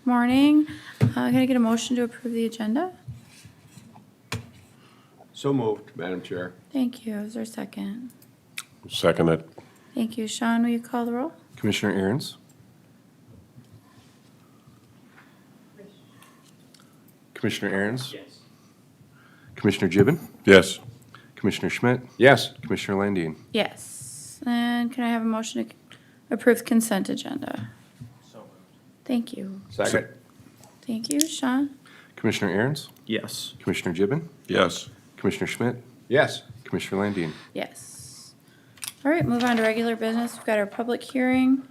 morning. Can I get a motion to approve the agenda? So moved, Madam Chair. Thank you. Is there a second? Second it. Thank you. Sean, will you call the roll? Commissioner Aaron's? Commissioner Aaron's? Yes. Commissioner Gibbon? Yes. Commissioner Schmidt? Yes. Commissioner Landine? Yes. And can I have a motion to approve the consent agenda? So moved. Thank you. Second. Thank you. Sean? Commissioner Aaron's? Yes. Commissioner Gibbon? Yes. Commissioner Schmidt? Yes. Commissioner Landine? Yes. All right, move on to regular business. We've got our public hearing.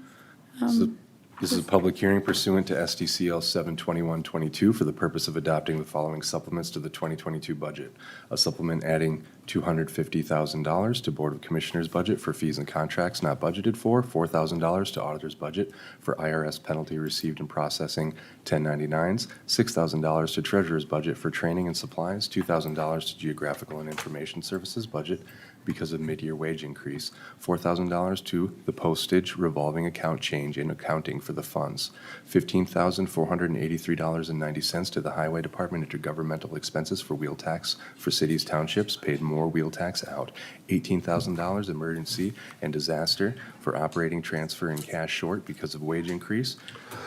This is a public hearing pursuant to SDCL 72122 for the purpose of adopting the following supplements to the 2022 budget. A supplement adding $250,000 to Board of Commissioners budget for fees and contracts not budgeted for, $4,000 to auditor's budget for IRS penalty received and processing 1099s, $6,000 to treasurer's budget for training and supplies, $2,000 to geographical and information services budget because of mid-year wage increase, $4,000 to the postage revolving account change in accounting for the funds, $15,483.90 to the Highway Department intergovernmental expenses for wheel tax for cities, townships, paid more wheel tax out, $18,000 emergency and disaster for operating transfer and cash short because of wage increase,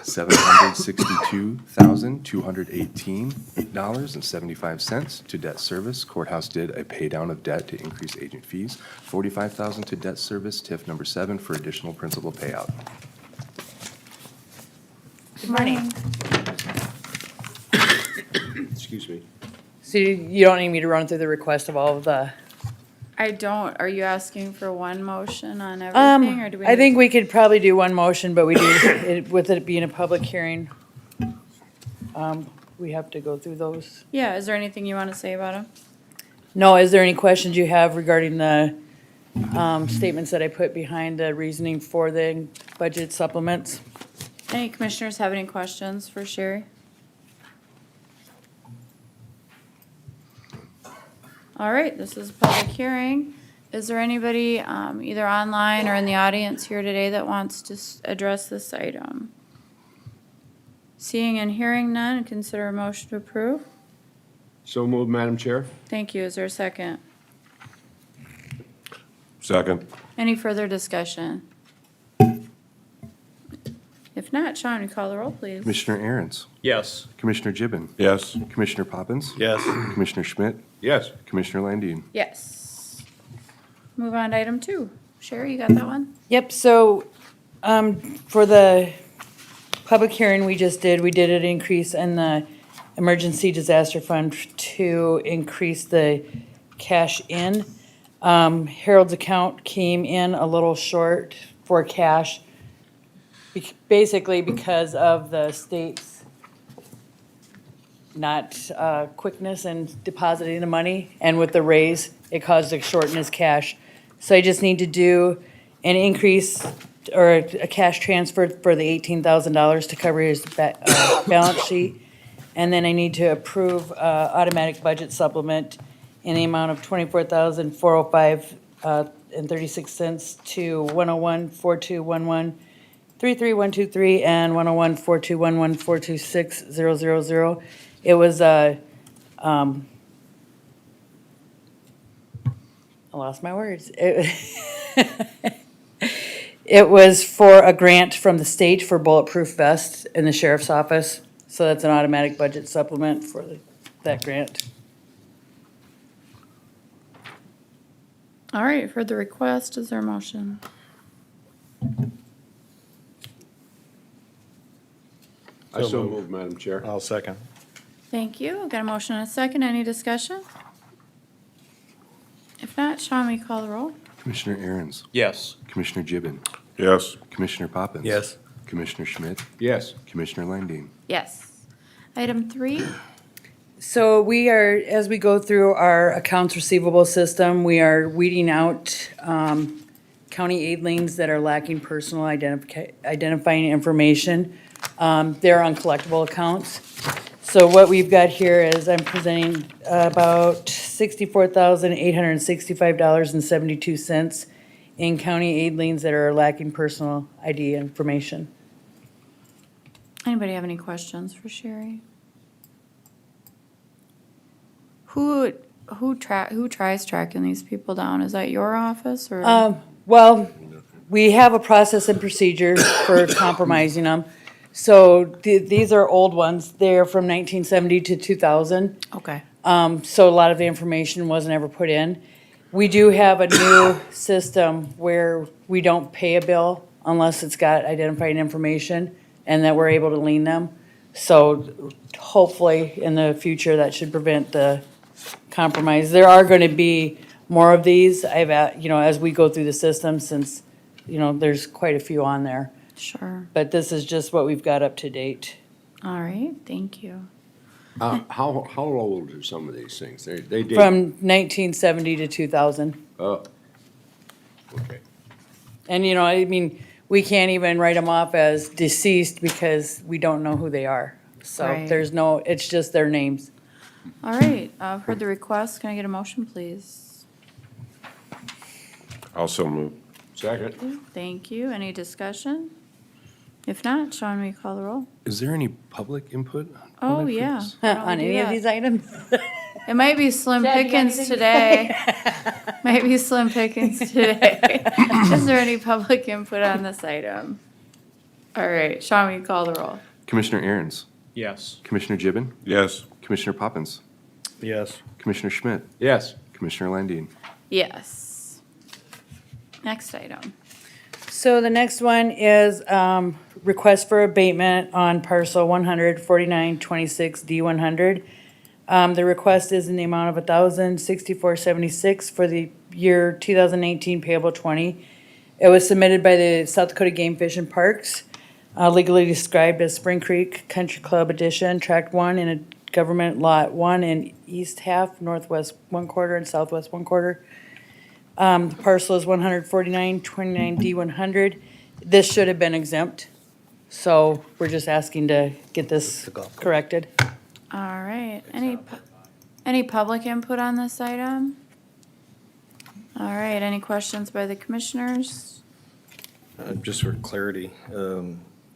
$762,218.75 to debt service. Courthouse did a pay down of debt to increase agent fees. $45,000 to debt service, TIF number 7 for additional principal payout. Good morning. Excuse me. So you don't need me to run through the request of all of the, I don't, are you asking for one motion on everything, or do we? I think we could probably do one motion, but we do, with it being a public hearing, we have to go through those. Yeah, is there anything you want to say about them? No, is there any questions you have regarding the statements that I put behind the reasoning for the budget supplements? Any commissioners have any questions for Sherry? All right, this is a public hearing. Is there anybody either online or in the audience here today that wants to address this item? Seeing and hearing none, consider a motion to approve. So moved, Madam Chair. Thank you. Is there a second? Second. Any further discussion? If not, Sean, you call the roll, please. Commissioner Aaron's? Yes. Commissioner Gibbon? Yes. Commissioner Poppins? Yes. Commissioner Schmidt? Yes. Commissioner Landine? Yes. Move on to item 2. Sherry, you got that one? Yep, so, for the public hearing we just did, we did an increase in the emergency disaster fund to increase the cash in. Harold's account came in a little short for cash, basically because of the state's not quickness in depositing the money, and with the raise, it caused a short in his cash. So I just need to do an increase or a cash transfer for the $18,000 to cover his balance sheet. And then I need to approve automatic budget supplement in the amount of $24,405 and 36 cents to 101-4211 33123 and 101-4211 426-000. It was I lost my words. It was for a grant from the state for bulletproof vests in the sheriff's office. So that's an automatic budget supplement for that grant. All right, for the request, is there a motion? I so moved, Madam Chair. I'll second. Thank you. Got a motion and a second. Any discussion? If not, Sean, will you call the roll? Commissioner Aaron's? Yes. Commissioner Gibbon? Yes. Commissioner Poppins? Yes. Commissioner Schmidt? Yes. Commissioner Landine? Yes. Item 3. So we are, as we go through our accounts receivable system, we are weeding out county aid liens that are lacking personal identifying information. They're uncollectible accounts. So what we've got here is I'm presenting about $64,865.72 in county aid liens that are lacking personal ID information. Anybody have any questions for Sherry? Who tries tracking these people down? Is that your office or? Well, we have a process and procedure for compromising them. So these are old ones. They're from 1970 to 2000. Okay, So a lot of the information wasn't ever put in. We do have a new system where we don't pay a bill unless it's got identifying information and that we're able to lien them. So hopefully in the future, that should prevent the compromise. There are going to be more of these, as we go through the system, since, there's quite a few on there. sure. But this is just what we've got up to date. All right, thank you. How old are some of these things? They date. From 1970 to 2000. Oh. Okay. And, we can't even write them off as deceased because we don't know who they are. So Right. it's just their names. All right, I've heard the request. Can I get a motion, please? Also move. Second. Thank you. Any discussion? If not, Sean, will you call the roll? Is there any public input? Oh, yeah. Why don't we On do any of that? these items? It might be slim Chad, you got pickings anything to today. Might be slim pickings today. Is there any public input on this item? All right, Sean, will you call the roll? Commissioner Aaron's, Yes. Commissioner Gibbon, Yes. Commissioner Poppins, Yes. Commissioner Schmidt, Yes. Commissioner Landine. Yes. Next item. So the next one is request for abatement on parcel 1004926 D100. The request is in the amount of $1,064.76 for the year 2018 payable 20. It was submitted by the South Dakota Game Fish and Parks, legally described as Spring Creek Country Club Edition, Tract 1 in a government lot 1 in east half, northwest 1/4, and southwest 1/4. The parcel is 14929 D100. This should have been exempt, so we're just asking to get this corrected. All right, any public input on this item? All right, any questions by the commissioners? Just for clarity,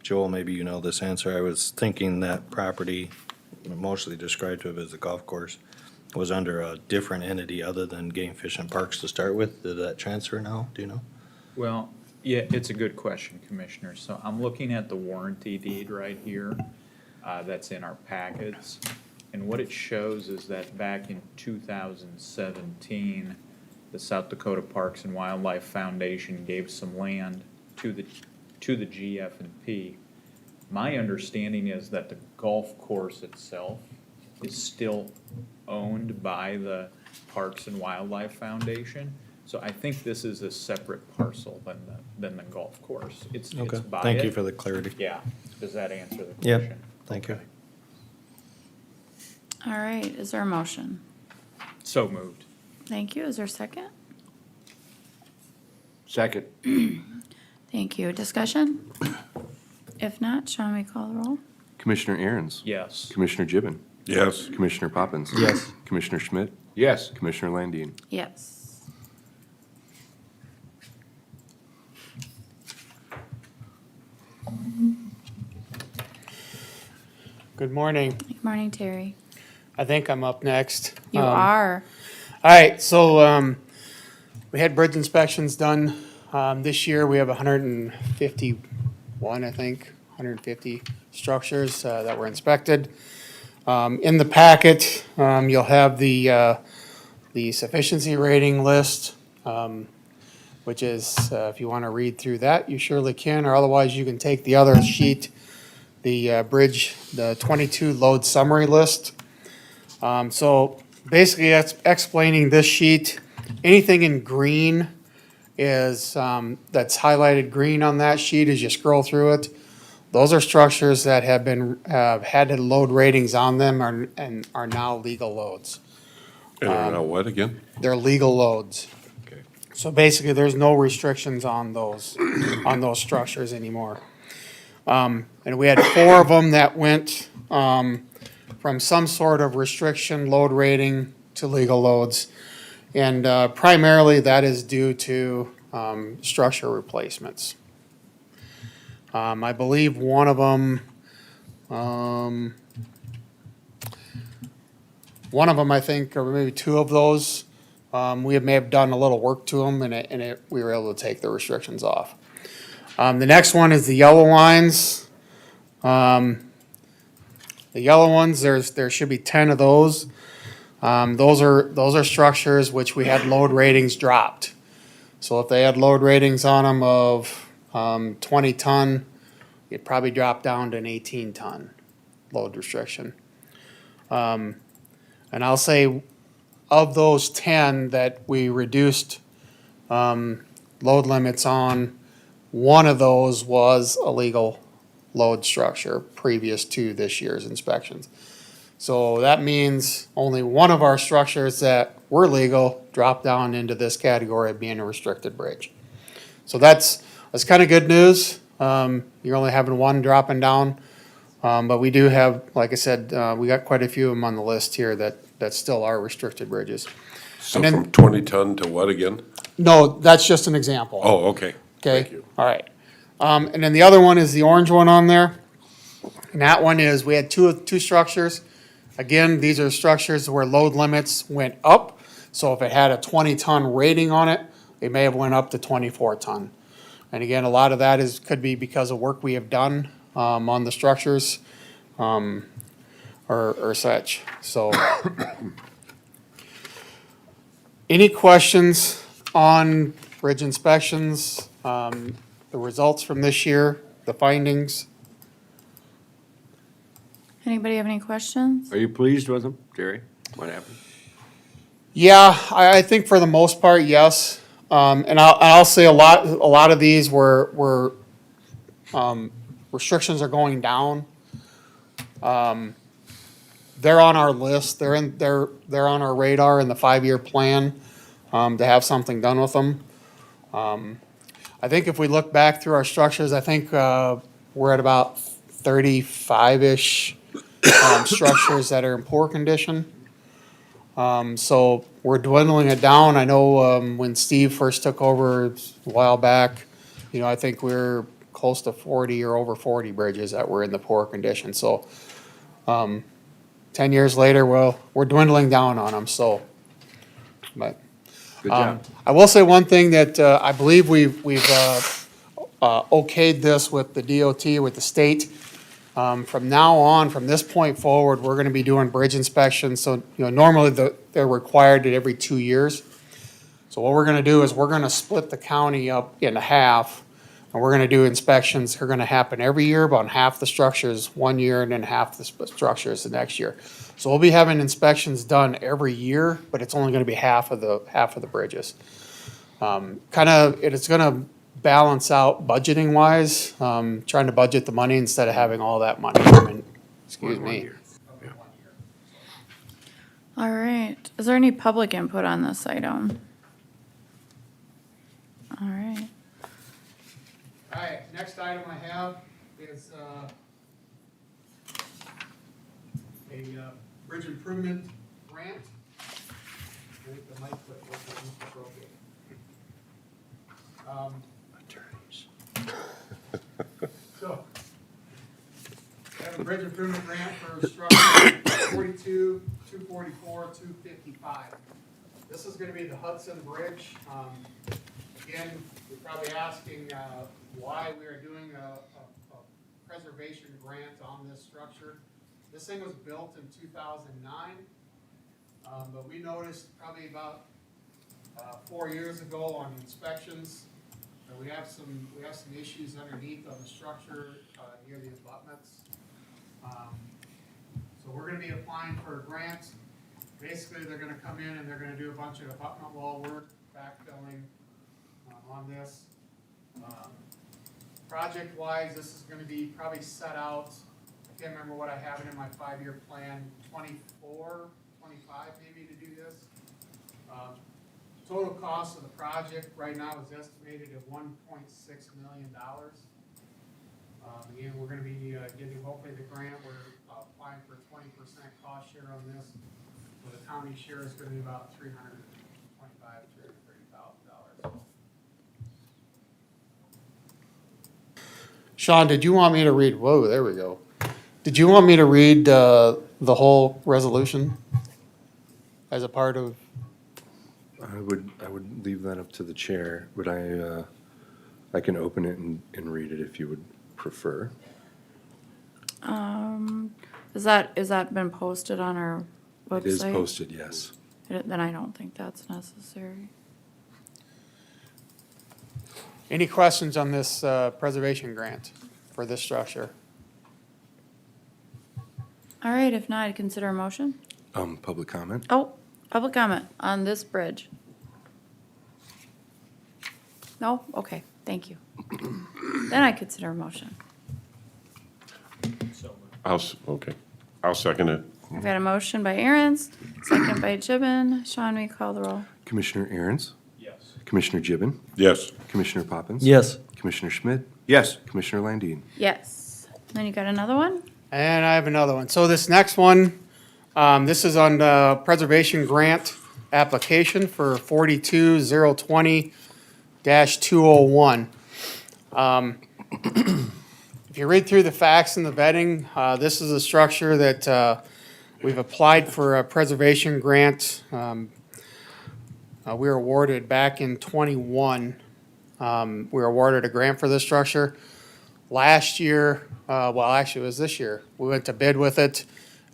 Joel, maybe you know this answer. I was thinking that property, mostly described to it as a golf course, was under a different entity other than Game Fish and Parks to start with. Did that transfer now? Do you know? Well, yeah, it's a good question, Commissioner. So I'm looking at the warranty deed right here, that's in our packets. And what it shows is that back in 2017, the South Dakota Parks and Wildlife Foundation gave some land to the GF&P. My understanding is that the golf course itself is still owned by the Parks and Wildlife Foundation. So I think this is a separate parcel than the golf course. It's Okay, by thank you it. for the clarity. Yeah, does that answer the Yep. question? Thank you. Okay. All right, is there a motion? So moved. Thank you. Is there a second? Second. Thank you. Discussion? If not, Sean, will you call the roll? Commissioner Aaron's, Yes. Commissioner Gibbon, Yes. Commissioner Poppins. Yes. Commissioner Schmidt, Yes. Commissioner Landine. Yes. Good morning. Good morning, Terry. I think I'm up next. You are. All right, so we had bridge inspections done. This year, we have 151, I think, 150 structures that were inspected. In the packet, you'll have the sufficiency rating list, which is, if you want to read through that, you surely can, or otherwise you can take the other sheet, the bridge, the 22 load summary list. So basically, that's explaining this sheet. Anything in green is, that's highlighted green on that sheet as you scroll through it. Those are structures that have been, had load ratings on them and are now legal loads. And are now what again? They're legal loads. Okay. So basically, there's no restrictions on those structures anymore. And we had 4 of them that went, from some sort of restriction load rating to legal loads. And, primarily that is due to, structure replacements. I believe one of them One of them, I think, or maybe two of those, we may have done a little work to them we were able to take the restrictions off. The next one is the yellow lines. The yellow ones, there should be 10 of those. Those are structures which we had load ratings dropped. So if they had load ratings on them of 20 ton, it probably dropped down to an 18 ton load restriction. And I'll say of those 10 that we reduced load limits on, one of those was a legal load structure previous to this year's inspections. So that means only one of our structures that were legal dropped down into this category of being a restricted bridge. So that's kind of good news. You're only having one dropping down. But we do have, like I said, we got quite a few of them on the list here that still are restricted bridges. So And then- from 20 ton to what again? No, that's just an example. Oh, okay. Okay, Thank you. all right. And then the other one is the orange one on there. And that one is, we had two structures. Again, these are structures where load limits went up. So if it had a 20-ton rating on it, it may have went up to 24 ton. And again, a lot of that could be because of work we have done on the structures or such. So any questions on bridge inspections, the results from this year, the findings? Anybody have any questions? Are you pleased with them, Jerry? What happened? Yeah, I think for the most part, yes. And I'll say a lot of these were restrictions are going down. They're on our list. They're on our radar in the 5-year plan to have something done with them. I think if we look back through our structures, I think we're at about 35-ish structures that are in poor condition. So we're dwindling it down. I know when Steve first took over a while back, I think we're close to 40 or over 40 bridges that were in the poor condition. So 10 years later, well, we're dwindling down on them, so. But Good job. I will say one thing that I believe we've okayed this with the DOT, with the state. From now on, from this point forward, we're gonna be doing bridge inspections. So, normally they're required at every 2 years. So what we're gonna do is we're gonna split the county up into half. And we're gonna do inspections. They're gonna happen every year, about half the structures 1 year and then half the structures the next year. So we'll be having inspections done every year, but it's only gonna be half of the bridges. It's gonna balance out budgeting wise, trying to budget the money instead of having all that money come in. Excuse One me. year. Yeah. All right. Is there any public input on this item? All right. All right, next item I have is a bridge improvement grant. I think the mic clip was appropriate. So, we have a bridge improvement grant for structure 42, 244, 255. This is gonna be the Hudson Bridge. Again, you're probably asking why we are doing a preservation grant on this structure. This thing was built in 2009, but we noticed probably about 4 years ago on inspections that we have some issues underneath on the structure near the abutments. So we're gonna be applying for a grant. Basically, they're gonna come in and they're gonna do a bunch of abutment wall work, backfilling on this. Project-wise, this is gonna be probably set out, I can't remember what I have it in my 5-year plan, 24, 25 maybe to do this. Total cost of the project right now is estimated at $1.6 million. Again, we're gonna be getting hopefully the grant, we're applying for 20% cost share on this. So the county share is gonna be about $325,000, $330,000. Sean, did you want me to read, whoa, there we go. Did you want me to read the whole resolution as a part of? I would leave that up to the chair. Would I can open it and read it if you would prefer. Is that been posted on our website? It is posted, yes. Then I don't think that's necessary. Any questions on this preservation grant for this structure? All right, if not, I'd consider a motion. Public comment? Oh, public comment on this bridge. No? Okay, thank you. Then I consider a motion. Okay. I'll second it. I've got a motion by Aaron's, second by Gibbon. Sean, will you call the roll? Commissioner Aaron's? Yes. Commissioner Gibbon? Yes. Commissioner Poppins? Yes. Commissioner Schmidt? Yes. Commissioner Landine? Yes. Then you got another one? And I have another one. So this next one, this is on the preservation grant application for 42020-201. If you read through the facts and the vetting, this is a structure that we've applied for a preservation grant. We were awarded back in '21. We were awarded a grant for this structure. Last year, well, actually it was this year, we went to bid with it.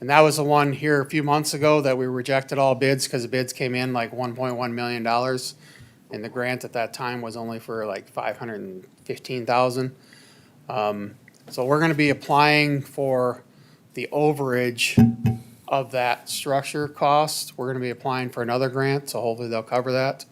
And that was the one here a few months ago that we rejected all bids because the bids came in like $1.1 million. And the grant at that time was only for like $515,000. So we're gonna be applying for the overage of that structure cost. We're gonna be applying for another grant, so hopefully they'll cover that.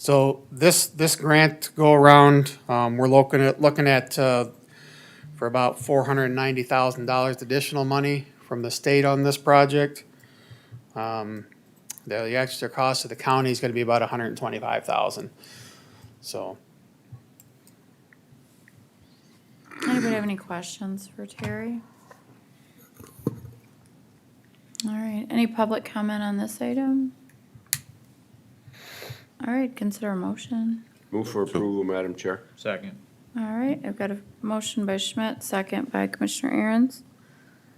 So this grant go around, we're looking at for about $490,000 additional money from the state on this project. The extra cost of the county is gonna be about $125,000. So. Anybody have any questions for Terry? All right, any public comment on this item? All right, consider a motion. Move for approval, Madam Chair. Second. All right, I've got a motion by Schmidt, second by Commissioner Aaron's.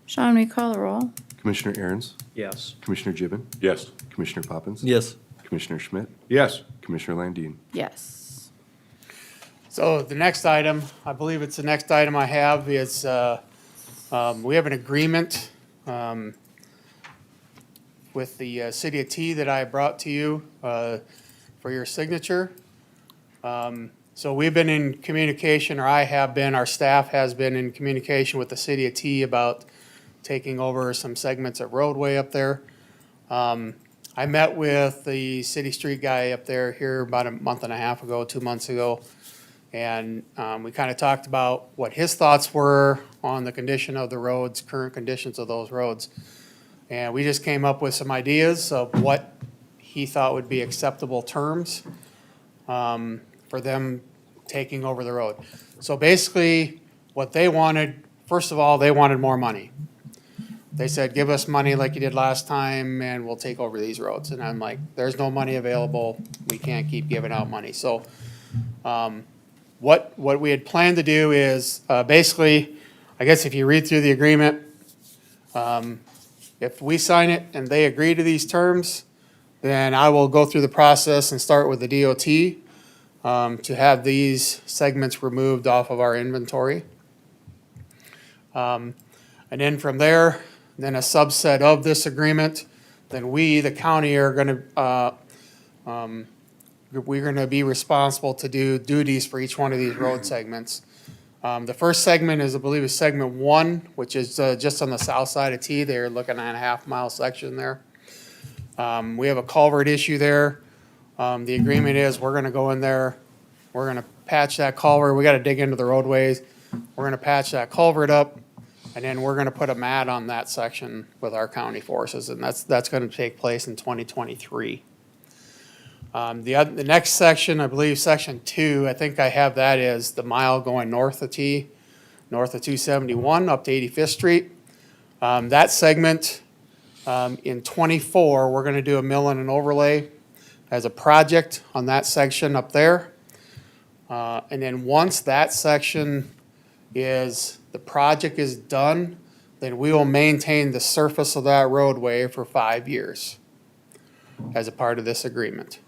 Sean, will you call the roll? Commissioner Aaron's? Yes. Commissioner Gibbon? Yes. Commissioner Poppins? Yes. Commissioner Schmidt? Yes. Commissioner Landine? Yes. So the next item, I believe it's the next item I have is, we have an agreement with the city of T that I brought to you for your signature. So we've been in communication, or I have been, our staff has been in communication with the city of T about taking over some segments of roadway up there. I met with the city street guy up there here about a month and a half ago, 2 months ago. And we kind of talked about what his thoughts were on the condition of the roads, current conditions of those roads. And we just came up with some ideas of what he thought would be acceptable terms for them taking over the road. So basically, what they wanted, first of all, they wanted more money. They said, give us money like you did last time and we'll take over these roads. And I'm like, there's no money available. We can't keep giving out money. So what we had planned to do is basically, I guess if you read through the agreement, if we sign it and they agree to these terms, then I will go through the process and start with the DOT to have these segments removed off of our inventory. And then from there, then a subset of this agreement, then we, the county, are gonna we're gonna be responsible to do duties for each one of these road segments. The first segment is, I believe, is segment 1, which is just on the south side of T. They're looking at a half-mile section there. We have a culvert issue there. The agreement is we're gonna go in there, we're gonna patch that culvert. We gotta dig into the roadways. We're gonna patch that culvert up, and then we're gonna put a mat on that section with our county forces, and that's gonna take place in 2023. The next section, I believe section 2, I think I have that is the mile going north of T, north of 271 up to 85th Street. That segment, in 24, we're gonna do a mill and an overlay as a project on that section up there. And then once that section is the project is done, then we will maintain the surface of that roadway for 5 years as a part of this agreement.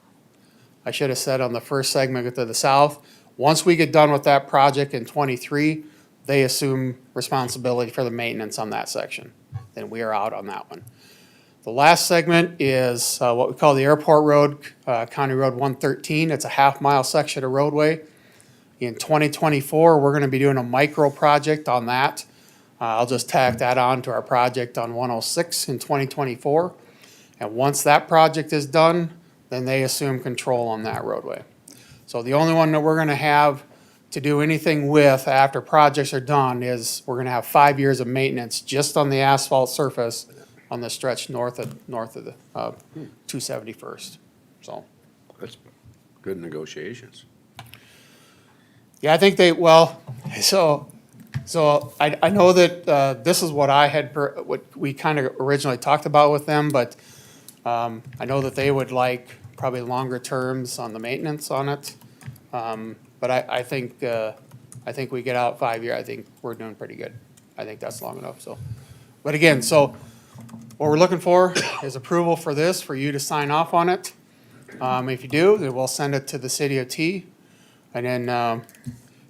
I should have said on the first segment to the south, once we get done with that project in '23, they assume responsibility for the maintenance on that section. Then we are out on that one. The last segment is what we call the Airport Road, County Road 113. It's a half-mile section of roadway. In 2024, we're gonna be doing a micro project on that. I'll just tack that on to our project on 106 in 2024. And once that project is done, then they assume control on that roadway. So the only one that we're gonna have to do anything with after projects are done is we're gonna have 5 years of maintenance just on the asphalt surface on the stretch north of the 271st. So, That's good negotiations. yeah, I think they, well, so I know that this is what I had, what we kind of originally talked about with them, but I know that they would like probably longer terms on the maintenance on it. But I think we get out 5 year, I think we're doing pretty good. I think that's long enough, so. But again, so what we're looking for is approval for this, for you to sign off on it. If you do, then we'll send it to the city of T. And then,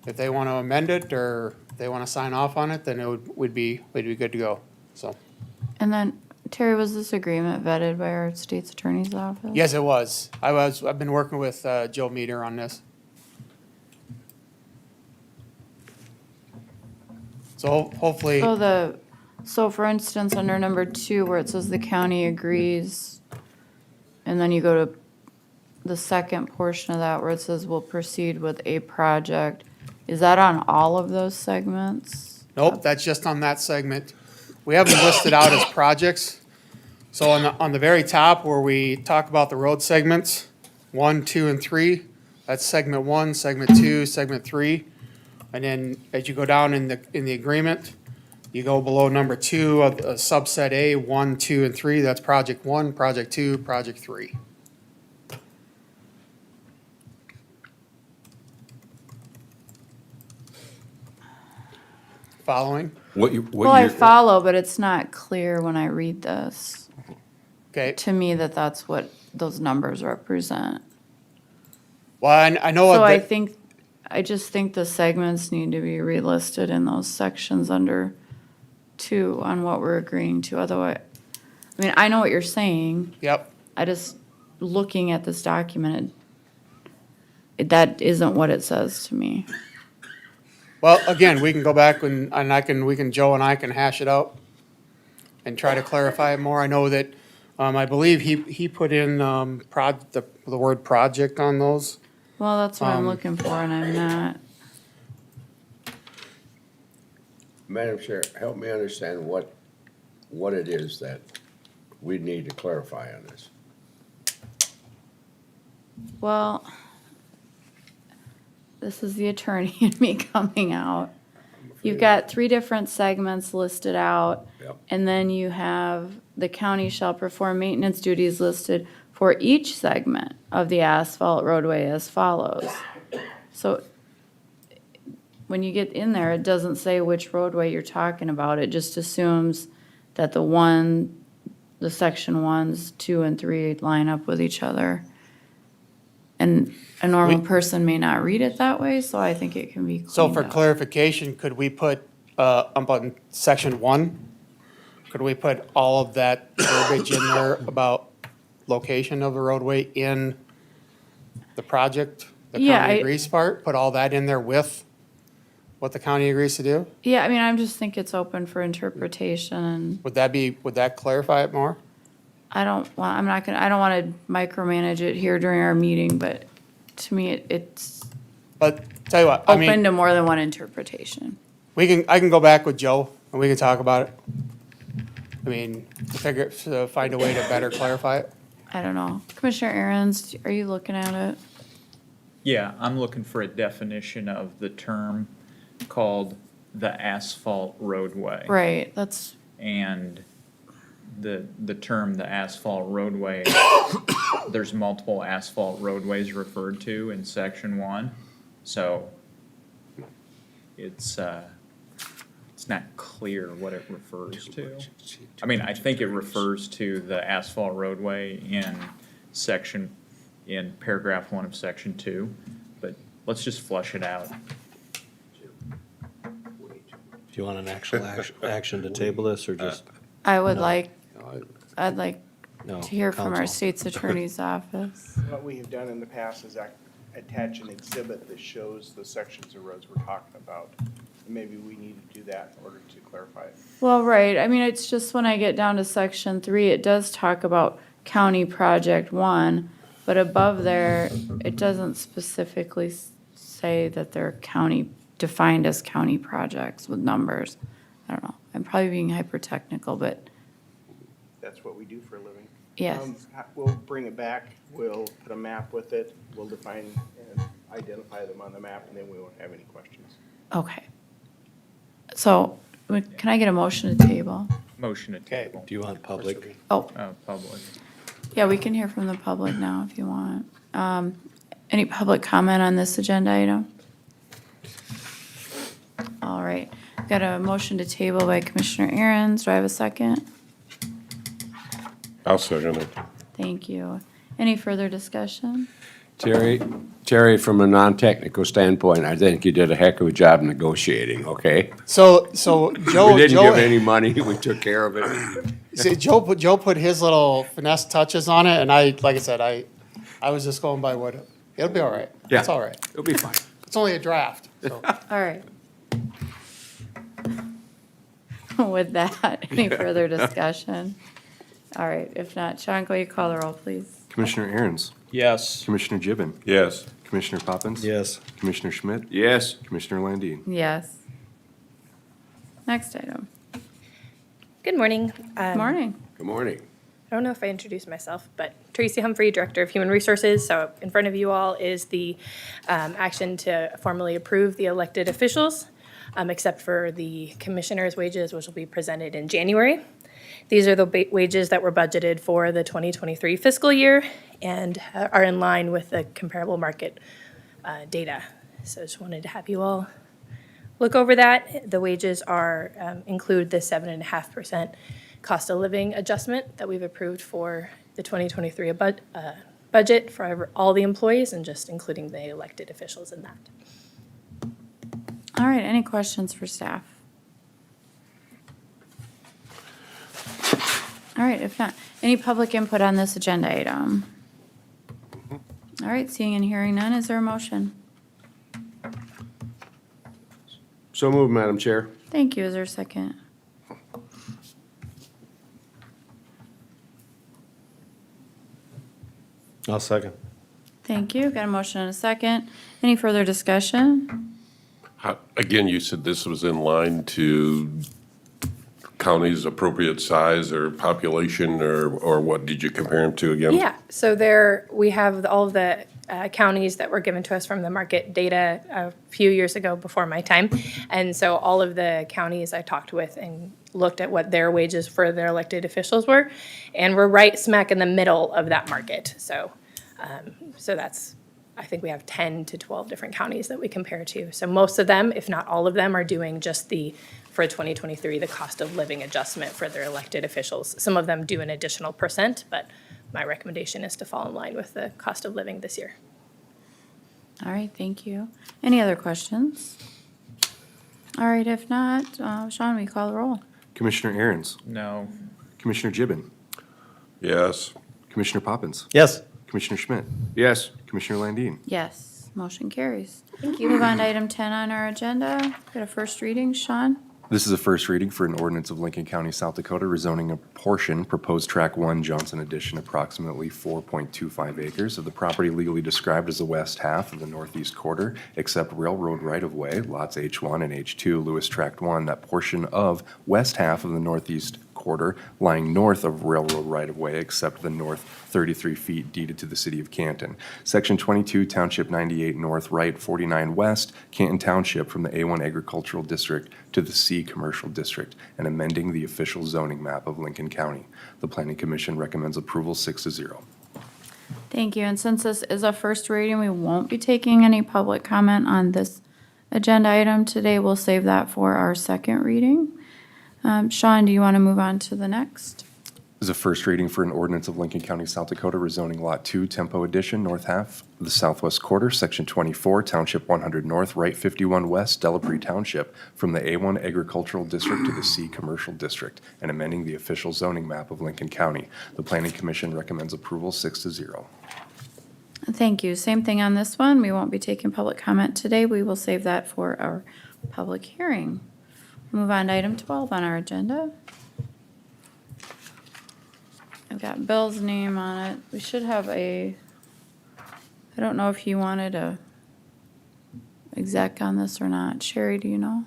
if they want to amend it or they want to sign off on it, then it would be good to go, so. And then, Terry, was this agreement vetted by our state's attorney's office? Yes, it was. I've been working with Joe Meter on this. So hopefully, So for instance, under number 2, where it says the county agrees, and then you go to the second portion of that where it says we'll proceed with a project, is that on all of those segments? nope, that's just on that segment. We have them listed out as projects. So on the very top where we talk about the road segments, 1, 2, and 3, that's segment 1, segment 2, segment 3. And then as you go down in the agreement, you go below number 2 of subset A, 1, 2, and 3, that's project 1, project 2, project 3. Following? Well, I follow, but it's not clear when I read this, Okay, to me, that that's what those numbers represent. well, I know So that, I just think the segments need to be relisted in those sections under 2 on what we're agreeing to, otherwise, I mean, I know what you're saying, yep, I just, looking at this document, that isn't what it says to me. well, again, we can go back and Joe and I can hash it out and try to clarify it more. I know that, I believe he put in, the word project on those. Well, that's what I'm looking for, and I'm not. Madam Chair, help me understand what it is that we need to clarify on this. Well, this is the attorney and me coming out. You've got 3 different segments listed out. Yep. And then you have the county shall perform maintenance duties listed for each segment of the asphalt roadway as follows. So when you get in there, it doesn't say which roadway you're talking about. It just assumes that the section 1s, 2, and 3 line up with each other. And a normal person may not read it that way, so I think it can be cleaned So for up. clarification, could we put, up on section 1, could we put all of that verbiage in there about location of the roadway in the project? The Yeah, county I- agrees part, put all that in there with what the county agrees to do? Yeah, I mean, I just think it's open for interpretation, and Would that clarify it more? I don't want to micromanage it here during our meeting, but to me, it's But tell you what, I mean. open to more than one interpretation. I can go back with Joe and we can talk about it. I mean, find a way to better clarify it. I don't know. Commissioner Aaron's, are you looking at it? Yeah, I'm looking for a definition of the term called the asphalt roadway. Right, that's, And the term, the asphalt roadway, there's multiple asphalt roadways referred to in section 1. So it's, it's not clear what it refers to. I mean, I think it refers to the asphalt roadway in paragraph 1 of section 2, but let's just flush it out. Do you want an actual action to table this, or just? I would like, I'd like No, to hear from our counsel. state's attorney's office. What we have done in the past is attach an exhibit that shows the sections of roads we're talking about. And maybe we need to do that in order to clarify it. Well, right, I mean, it's just when I get down to section 3, it does talk about county project 1, but above there, it doesn't specifically say that they're county, defined as county projects with numbers. I don't know, I'm probably being hyper-technical, but That's what we do for a living. yes. We'll bring it back, we'll put a map with it, we'll define and identify them on the map, and then we won't have any questions. Okay. So, can I get a motion to table? Motion to Okay. table. Do you want public? Oh, Public. yeah, we can hear from the public now if you want. Any public comment on this agenda item? All right, got a motion to table by Commissioner Aaron's. Do I have a second? I'll second it. Thank you. Any further discussion? Terry, from a non-technical standpoint, I think you did a heck of a job negotiating, okay? So Joe, We didn't give any Joe, money, we took care of it. see, Joe put his little finesse touches on it, and like I said, I was just going by what, it'll be all right. Yeah. It's all right. It'll be fine. It's only a draft, so. All right. With that, any further discussion? All right, if not, Sean, will you call the roll, please? Commissioner Aaron's, Yes. Commissioner Gibbon, Yes. Commissioner Poppins. Yes. Commissioner Schmidt, Yes, Commissioner Landine. Yes. Next item. Good morning. Morning. good morning. I don't know if I introduced myself, but Tracy Humphrey, Director of Human Resources. So in front of you all is the action to formally approve the elected officials, except for the commissioners' wages, which will be presented in January. These are the wages that were budgeted for the 2023 fiscal year and are in line with the comparable market data. So just wanted to have you all look over that. The wages are, include the 7.5% cost of living adjustment that we've approved for the 2023 budget for all the employees and just including the elected officials in that. All right, any questions for staff? All right, if not, any public input on this agenda item? All right, seeing and hearing none, is there a motion? So moved, Madam Chair. Thank you, is there a second? I'll second. Thank you, got a motion and a second. Any further discussion? Again, you said this was in line to county's appropriate size or population, or what did you compare them to again? Yeah, so there, we have all of the counties that were given to us from the market data a few years ago before my time. And so all of the counties I talked with and looked at what their wages for their elected officials were, and we're right smack in the middle of that market. So, so that's, I think we have 10 to 12 different counties that we compare to. So most of them, if not all of them, are doing just for 2023, the cost of living adjustment for their elected officials. Some of them do an additional percent, but my recommendation is to fall in line with the cost of living this year. All right, thank you. Any other questions? All right, if not, Sean, will you call the roll? Commissioner Aaron's, No. Commissioner Gibbon, Yes. Commissioner Poppins, Yes. Commissioner Schmidt, Yes, Commissioner Landine. Yes, motion carries. Thank you. Move on to item 10 on our agenda. Got a first reading, Sean? This is a first reading for an ordinance of Lincoln County, South Dakota, rezoning a portion, proposed track 1, Johnson Addition, approximately 4.25 acres of the property legally described as the west half of the northeast quarter, except railroad right-of-way, lots H1 and H2, Lewis Tract 1, that portion of west half of the northeast quarter lying north of railroad right-of-way, except the north 33 feet deeded to the city of Canton. Section 22, Township 98 North, right 49 West, Canton Township from the A1 Agricultural District to the C Commercial District, and amending the official zoning map of Lincoln County. The Planning Commission recommends approval 6-0. Thank you. And since this is a first reading, we won't be taking any public comment on this agenda item today. We'll save that for our second reading. Sean, do you want to move on to the next? This is a first reading for an ordinance of Lincoln County, South Dakota, rezoning Lot 2, Tempo Addition, north half of the southwest quarter, Section 24, Township 100 North, Right 51 West, Delabrie Township, from the A1 Agricultural District to the C Commercial District, and amending the official zoning map of Lincoln County. The Planning Commission recommends approval 6-0. Thank you. Same thing on this one. We won't be taking public comment today. We will save that for our public hearing. Move on to item 12 on our agenda. I've got Bill's name on it. We should have I don't know if you wanted a exec on this or not. Sherry, do you know?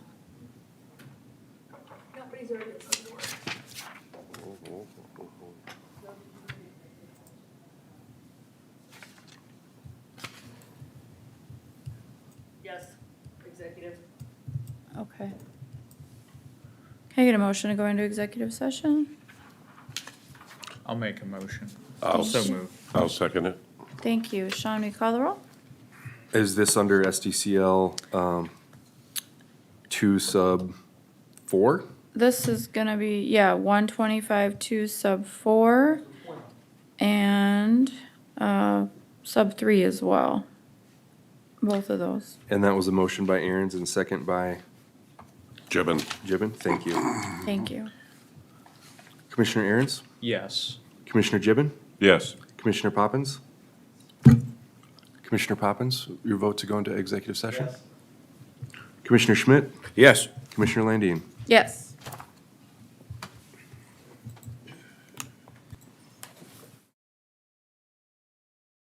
Yes, executive. Okay. Can I get a motion to go into executive session? I'll make a motion. I'll So move. I'll second it. Thank you. Sean, will you call the roll? Is this under SDCL 2 sub 4? This is gonna be, yeah, 125 2 sub 4 and sub 3 as well. Both of those. And that was a motion by Aaron's and second by Gibbon. Gibbon. Thank you. Thank you. Commissioner Aaron's, Yes. Commissioner Gibbon, Yes. Commissioner Poppins? Commissioner Poppins, your vote to go into executive session? Commissioner Schmidt? Yes. Commissioner Landine? Yes.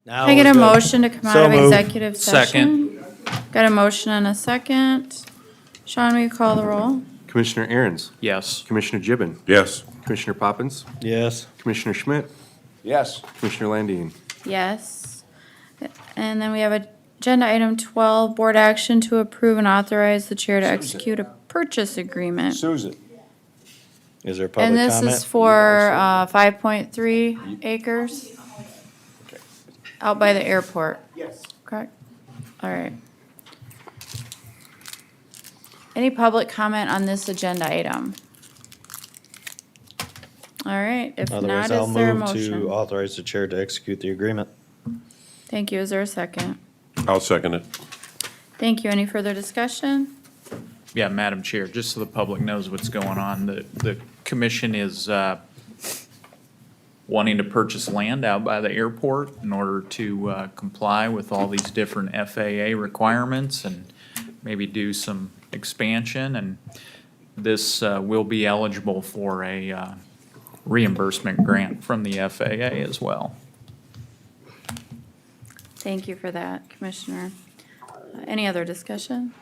Now Can I get we're a good. motion to come out So of moved. executive session? Got a motion and a second. Sean, will you call the roll? Commissioner Aaron's, Yes. Commissioner Gibbon, Yes. Commissioner Poppins, Yes. Commissioner Schmidt, Yes. Commissioner Landine. Yes. And then we have agenda item 12, board action to approve and authorize the chair to execute a purchase agreement. Susan. Is there public And this comment? is for 5.3 acres out by the airport. Yes. Correct? All right. Any public comment on this agenda item? All right, if Otherwise, not, I'll is there a move to motion? authorize the chair to execute the agreement. Thank you. Is there a second? I'll second it. Thank you. Any further discussion? Yeah, Madam Chair, just so the public knows what's going on, the commission is wanting to purchase land out by the airport in order to comply with all these different FAA requirements and maybe do some expansion. And this will be eligible for a reimbursement grant from the FAA as well. Thank you for that, Commissioner. Any other discussion?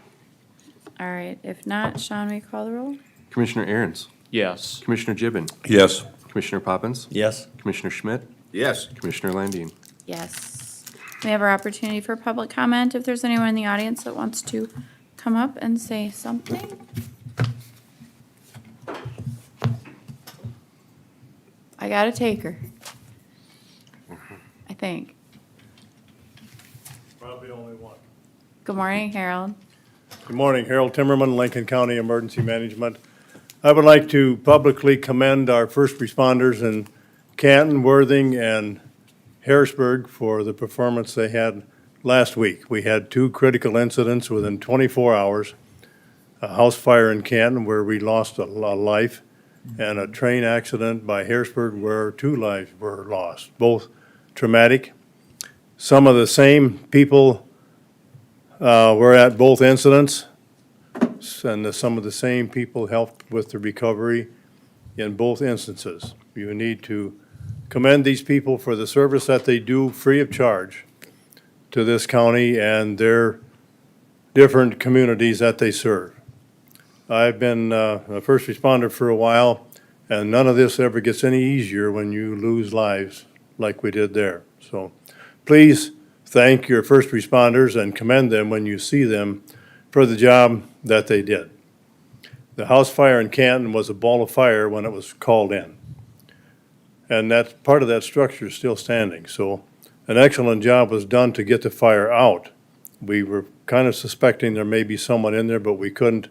All right, if not, Sean, will you call the roll? Commissioner Aaron's, Yes. Commissioner Gibbon, Yes. Commissioner Poppins, Yes. Commissioner Schmidt, Yes. Commissioner Landine. Yes. We have our opportunity for public comment. If there's anyone in the audience that wants to come up and say something. I got a taker. I think. Probably only one. Good morning, Harold. Good morning, Harold Timmerman, Lincoln County Emergency Management. I would like to publicly commend our first responders in Canton, Worthing, and Harrisburg for the performance they had last week. We had two critical incidents within 24 hours. A house fire in Canton where we lost a life, and a train accident by Harrisburg where 2 lives were lost, both traumatic. Some of the same people were at both incidents, and some of the same people helped with the recovery in both instances. You need to commend these people for the service that they do free of charge to this county and their different communities that they serve. I've been a first responder for a while, and none of this ever gets any easier when you lose lives like we did there. So please thank your first responders and commend them when you see them for the job that they did. The house fire in Canton was a ball of fire when it was called in. And that part of that structure is still standing. So an excellent job was done to get the fire out. We were kind of suspecting there may be someone in there, but we couldn't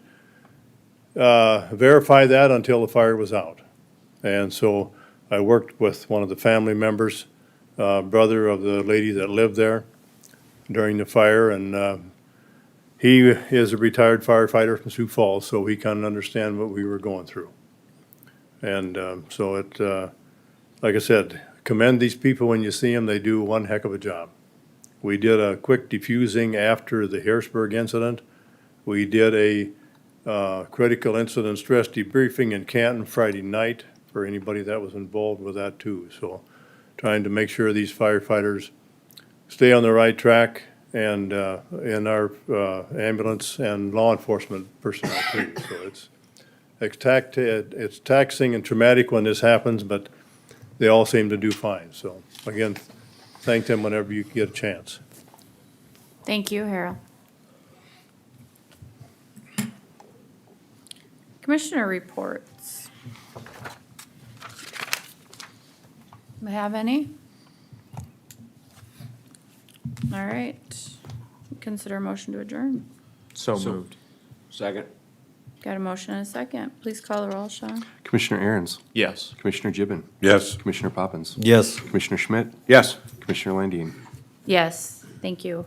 verify that until the fire was out. And so I worked with one of the family members, brother of the lady that lived there during the fire, and he is a retired firefighter from Sioux Falls, so he kind of understand what we were going through. And so like I said, commend these people when you see them. They do one heck of a job. We did a quick defusing after the Harrisburg incident. We did a critical incident stress debriefing in Canton Friday night for anybody that was involved with that too. So trying to make sure these firefighters stay on the right track, and in our ambulance and law enforcement personnel too. So it's taxing and traumatic when this happens, but they all seem to do fine. So again, thank them whenever you get a chance. Thank you, Harold. Commissioner reports. Do we have any? All right. Consider a motion to adjourn. So moved. Second? Got a motion and a second. Please call the roll, Sean. Commissioner Aaron's, Yes. Commissioner Gibbon, Yes. Commissioner Poppins, Yes. Commissioner Schmidt, Yes. Commissioner Landine. Yes, thank you.